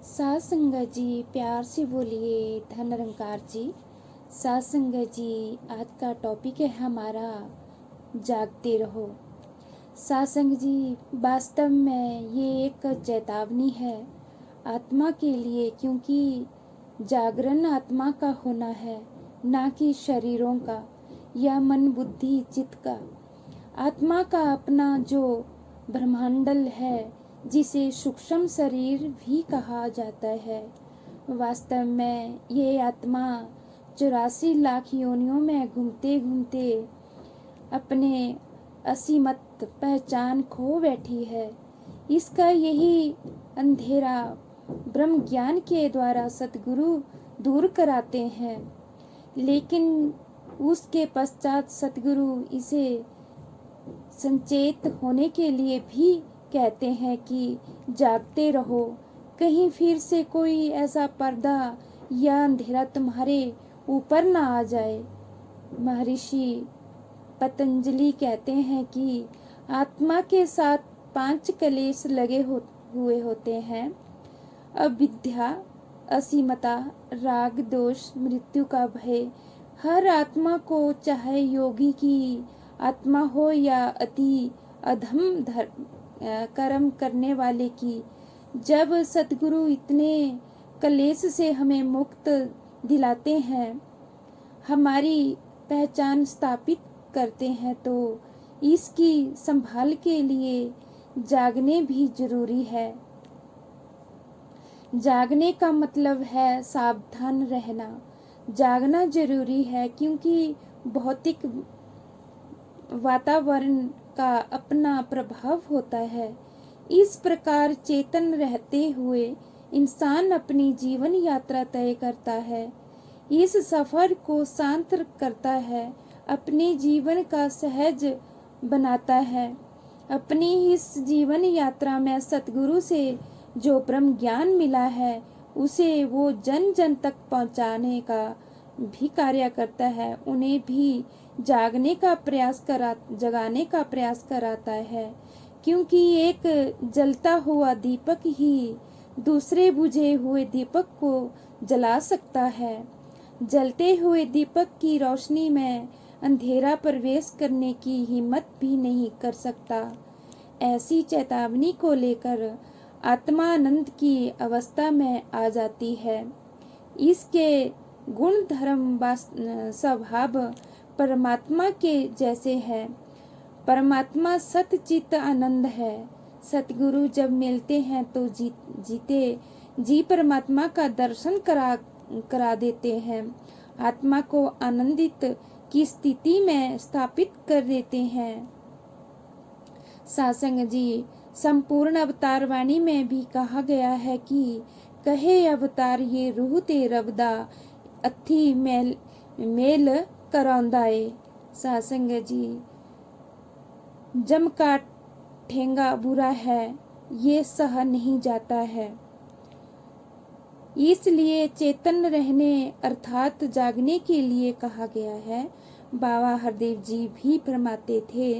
सात संगत जी प्यार से बोलिए धन निरंकार जी। सात संगत जी, आज का टॉपिक है हमारा जागते रहो। सात संगत जी, वास्तव में ये एक चेतावनी है आत्मा के लिए, क्योंकि जागरण आत्मा का होना है, ना कि शरीरों का या मन बुद्धि चित्त का। आत्मा का अपना जो ब्रह्मांडल है, जिसे सूक्ष्म शरीर भी कहा जाता है, वास्तव में ये आत्मा 84 लाख योनियों में घूमते घूमते अपने असीमत पहचान खो बैठी है। इसका यही अंधेरा ब्रह्म ज्ञान के द्वारा सतगुरु दूर कराते हैं, लेकिन उसके पश्चात सतगुरु इसे संचेत होने के लिए भी कहते हैं कि जागते रहो, कहीं फिर से कोई ऐसा पर्दा या अंधेरा तुम्हारे ऊपर ना आ जाए। महर्षि पतंजलि कहते हैं कि आत्मा के साथ 5 कलेश लगे हुए होते हैं: अविद्या, असीमता, राग, दोष, मृत्यु का भय। हर आत्मा को, चाहे योगी की आत्मा हो या अति अधम कर्म करने वाले की, जब सतगुरु इतने कलेश से हमें मुक्त दिलाते हैं, हमारी पहचान स्थापित करते हैं, तो इसकी संभाल के लिए जागने भी जरूरी है। जागने का मतलब है सावधान रहना। जागना जरूरी है क्योंकि भौतिक वातावरण का अपना प्रभाव होता है। इस प्रकार चेतन रहते हुए इंसान अपनी जीवन यात्रा तय करता है, इस सफर को शांत करता है, अपने जीवन का सहज बनाता है। अपनी इस जीवन यात्रा में सतगुरु से जो ब्रह्म ज्ञान मिला है, उसे वो जन जन तक पहुंचाने का भी कार्य करता है, उन्हें भी जगाने का प्रयास कराता है, क्योंकि एक जलता हुआ दीपक ही दूसरे बुझे हुए दीपक को जला सकता है। जलते हुए दीपक की रोशनी में अंधेरा प्रवेश करने की हिम्मत भी नहीं कर सकता। ऐसी चेतावनी को लेकर आत्मा आनंद की अवस्था में आ जाती है। इसके गुण धर्म स्वभाव परमात्मा के जैसे है। परमात्मा सतचित आनंद है। सतगुरु जब मिलते हैं तो जीते जी परमात्मा का दर्शन करा देते हैं, आत्मा को आनंदित की स्थिति में स्थापित कर देते हैं। सासंग जी, संपूर्ण अवतार वाणी में भी कहा गया है कि कहे अवतार ये रूह ते रबदा अथी मेल करौंदाए। सासंग जी, जम का ठेंगा बुरा है, ये सह नहीं जाता है। इसलिए चेतन रहने अर्थात जागने के लिए कहा गया है। बाबा हरदेव जी भी फरमाते थे,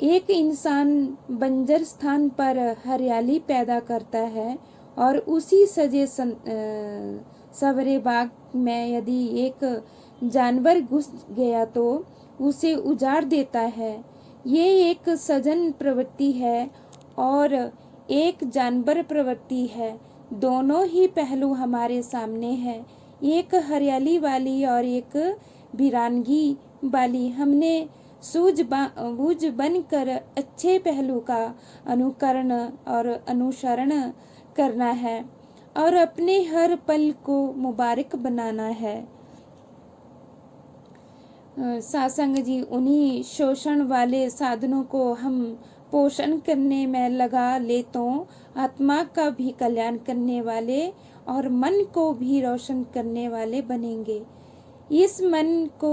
एक इंसान बंजर स्थान पर हरियाली पैदा करता है और उसी सजे सवरे बाग में यदि एक जानवर घुस गया तो उसे उजाड़ देता है। ये एक सजन प्रवृत्ति है और एक जानवर प्रवृत्ति है। दोनों ही पहलू हमारे सामने हैं, एक हरियाली वाली और एक वीरानगी वाली। हमने सूझबूझ बनकर अच्छे पहलू का अनुकरण और अनुसरण करना है और अपने हर पल को मुबारक बनाना है। सासंग जी, उन्हीं शोषण वाले साधनों को हम पोषण करने में लगा ले तो आत्मा का भी कल्याण करने वाले और मन को भी रोशन करने वाले बनेंगे। इस मन को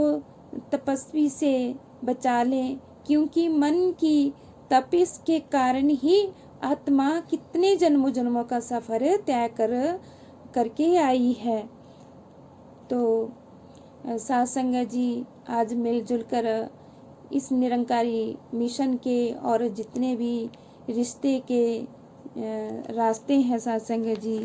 तपस्वी से बचा लें, क्योंकि मन की तपिश के कारण ही आत्मा कितने जन्मों का सफर तय करके आई है। तो सासंग जी, आज मिलजुल कर इस निरंकारी मिशन के और जितने भी रिश्ते के रास्ते हैं सासंग जी,